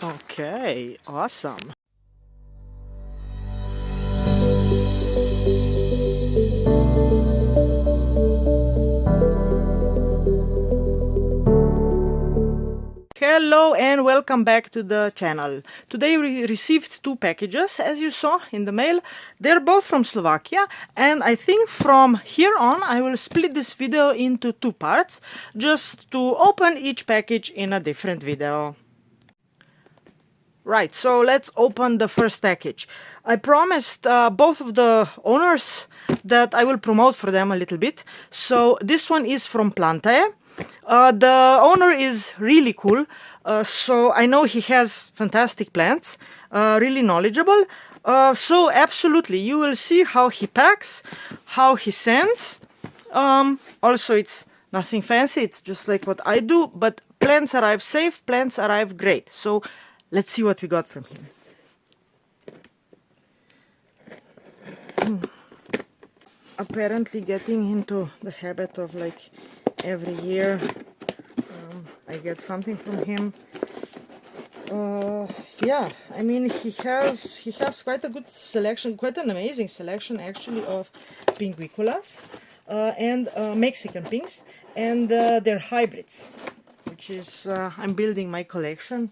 Okay, awesome. Hello and welcome back to the channel. Today we received two packages, as you saw in the mail. They're both from Slovakia, and I think from here on I will split this video into two parts, just to open each package in a different video. Right, so let's open the first package. I promised both of the owners that I will promote for them a little bit. So this one is from Plantae. The owner is really cool, so I know he has fantastic plants, really knowledgeable. So absolutely, you will see how he packs, how he sends. Also, it's nothing fancy, it's just like what I do, but plants arrive safe, plants arrive great. So let's see what we got from him. Apparently getting into the habit of like every year I get something from him. Yeah, I mean he has quite a good selection, quite an amazing selection actually of Pinguiculas and Mexican pinks, and they're hybrids, which is I'm building my collection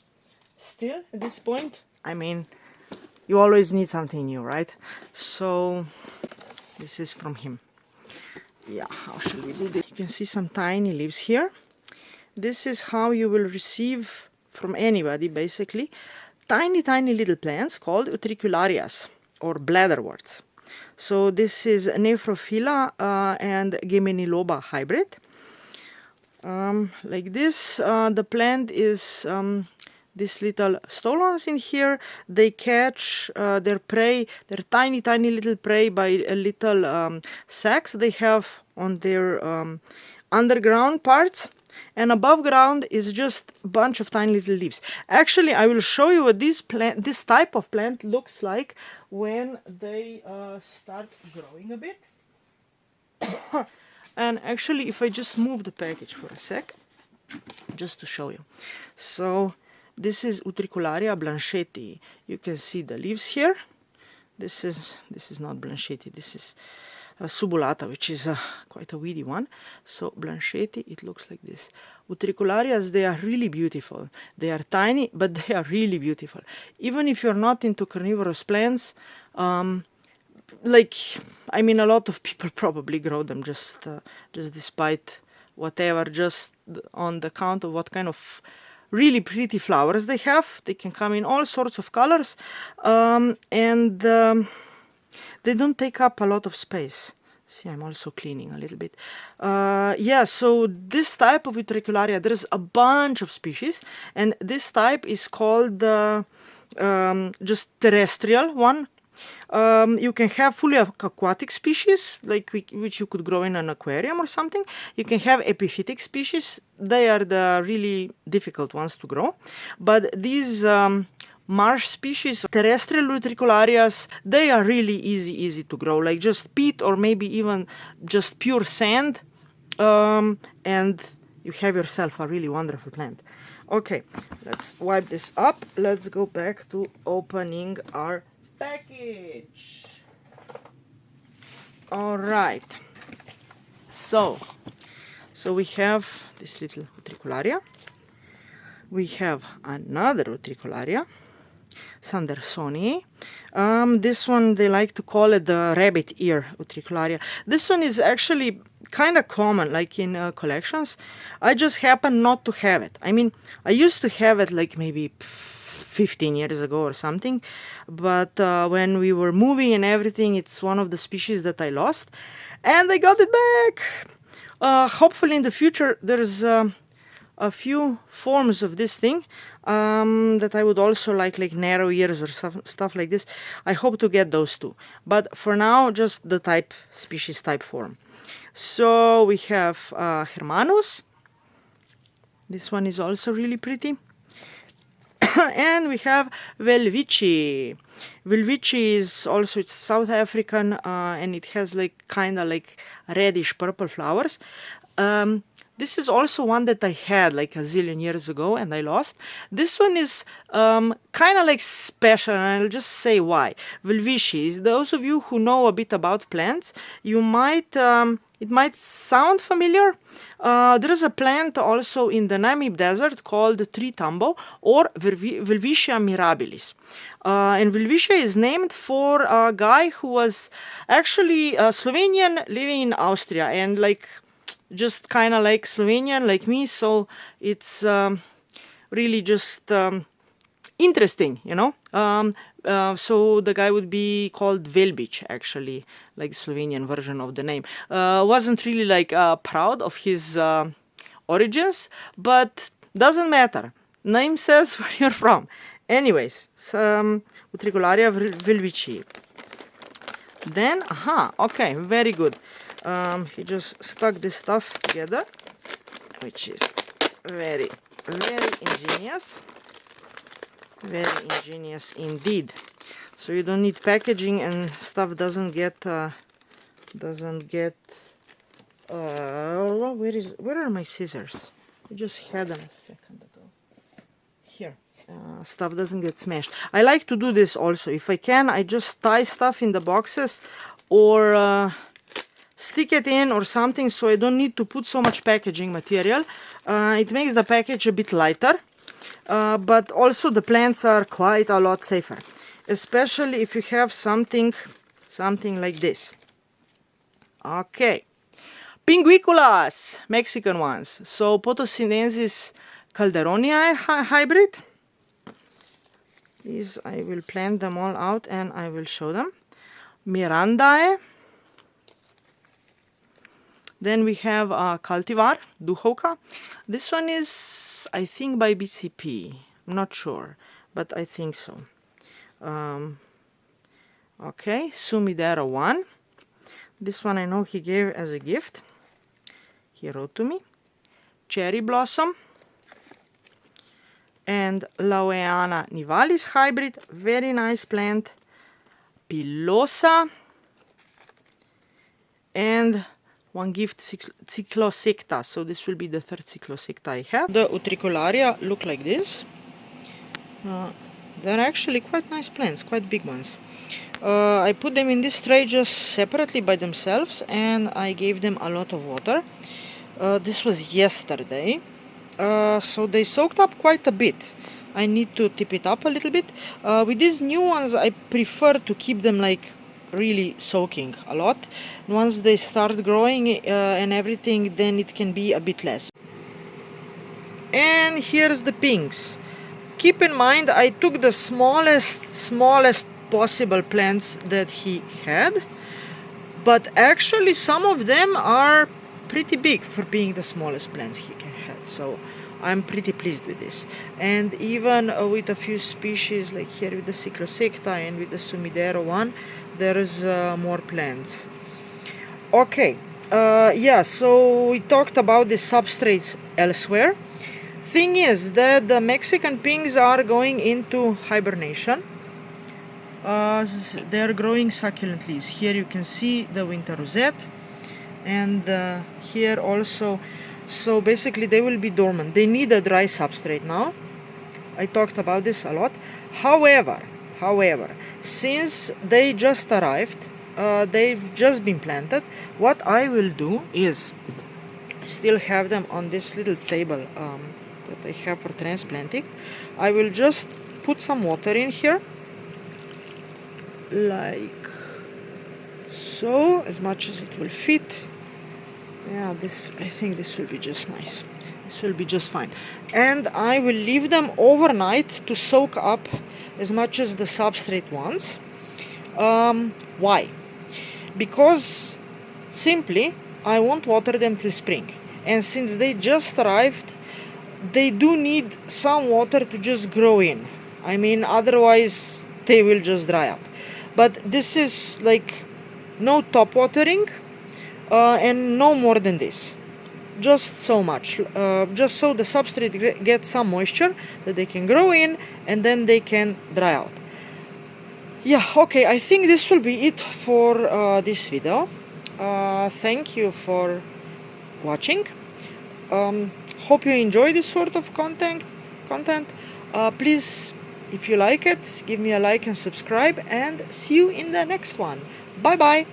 still at this point. I mean, you always need something new, right? So this is from him. Yeah, how shall we do this? You can see some tiny leaves here. This is how you will receive from anybody, basically, tiny little plants called utricularias or bladderworts. So this is Nephrophila and Geminiloba hybrid. Like this, the plant is these little stolons in here. They catch their prey, their tiny little prey, by little sacs they have on their underground parts, and above ground is just a bunch of tiny little leaves. Actually, I will show you what this type of plant looks like when they start growing a bit. And actually, if I just move the package for a sec, just to show you. So this is Utricularia blanchetti. You can see the leaves here. This is not blanchetti. This is subulata, which is quite a weedy one. So blanchetti, it looks like this. Utricularias, they are really beautiful. They are tiny, but they are really beautiful. Even if you're not into carnivorous plants, like, I mean, a lot of people probably grow them just despite whatever, just on the count of what kind of really pretty flowers they have. They can come in all sorts of colors, and they don't take up a lot of space. See, I'm also cleaning a little bit. Yeah, so this type of Utricularia, there's a bunch of species, and this type is called just terrestrial one. You can have fully aquatic species, like which you could grow in an aquarium or something. You can have epiphytic species. They are the really difficult ones to grow. But these marsh species, terrestrial utricularias, they are really easy to grow, like just peat or maybe even just pure sand, and you have yourself a really wonderful plant. Okay, let's wipe this up. Let's go back to opening our package. All right, so we have this little utricularia. We have another utricularia, Sandersonii. This one, they like to call it the rabbit ear utricularia. This one is actually kind of common, like in collections. I just happen not to have it. I mean, I used to have it like maybe 15 years ago or something, but when we were moving and everything, it's one of the species that I lost, and I got it back. Hopefully in the future there's a few forms of this thing that I would also like narrow ears or stuff like this. I hope to get those too, but for now just the species type form. So we have Hermanus. This one is also really pretty. And we have Welwitschii. Welwitschii is also, it's South African, and it has kind of reddish purple flowers. This is also one that I had like a zillion years ago and I lost. This one is kind of like special, and I'll just say why. Velvici, those of you who know a bit about plants, you might it might sound familiar. There is a plant also in the Namib Desert called tree tambo or Velvicia mirabilis. And Velvicia is named for a guy who was actually a Slovenian living in Austria, and like just kind of like Slovenian like me, so it's really just interesting, you know. So the guy would be called Velbic, actually, like Slovenian version of the name. Wasn't really like proud of his origins, but doesn't matter. Name says where you're from. Anyways, Utricularia velbici. Then, okay, very good. He just stuck this stuff together, which is very, very ingenious. Very ingenious indeed. So you don't need packaging, and stuff doesn't get where are my scissors? I just had them a second ago. Here. Stuff doesn't get smashed. I like to do this also. If I can, I just tie stuff in the boxes or stick it in or something, so I don't need to put so much packaging material. It makes the package a bit lighter. But also the plants are quite a lot safer, especially if you have something like this. Okay, Pinguiculas, Mexican ones. So Potosinensis calderonia hybrid. These I will plant them all out and I will show them. Mirandae. Then we have cultivar, Duhoka. This one is, I think, by BCP. I'm not sure, but I think so. Okay, Sumidera 1. This one I know he gave as a gift. He wrote to me. Cherry Blossom. And Laueana nivalis hybrid. Very nice plant. Pilosa. And one gift cyclosecta, so this will be the third cyclosecta I have. The Utricularia look like this. They're actually quite nice plants, quite big ones. I put them in this tray just separately by themselves, and I gave them a lot of water. This was yesterday, so they soaked up quite a bit. I need to tip it up a little bit. With these new ones, I prefer to keep them like really soaking a lot. Once they start growing and everything, then it can be a bit less. And here's the pinks. Keep in mind, I took the smallest possible plants that he had, but actually some of them are pretty big for being the smallest plants he had, so I'm pretty pleased with this. And even with a few species, like here with the cyclosecta and with the Sumidero one, there is more plants. Okay, yeah, so we talked about the substrates elsewhere. Thing is that the Mexican pinks are going into hibernation. They're growing succulent leaves. Here you can see the winter rosette, and here also. So basically they will be dormant. They need a dry substrate now. I talked about this a lot. However, since they just arrived, they've just been planted, what I will do is still have them on this little table that I have for transplanting. I will just put some water in here, like so, as much as it will fit. Yeah, I think this will be just nice. This will be just fine. And I will leave them overnight to soak up as much as the substrate wants. Why? Because simply I won't water them till spring. And since they just arrived, they do need some water to just grow in. I mean, otherwise they will just dry up. But this is like no top watering and no more than this. Just so much, just so the substrate gets some moisture that they can grow in, and then they can dry out. Yeah, okay, I think this will be it for this video. Thank you for watching. Hope you enjoy this sort of content. Please, if you like it, give me a like and subscribe, and see you in the next one. Bye bye.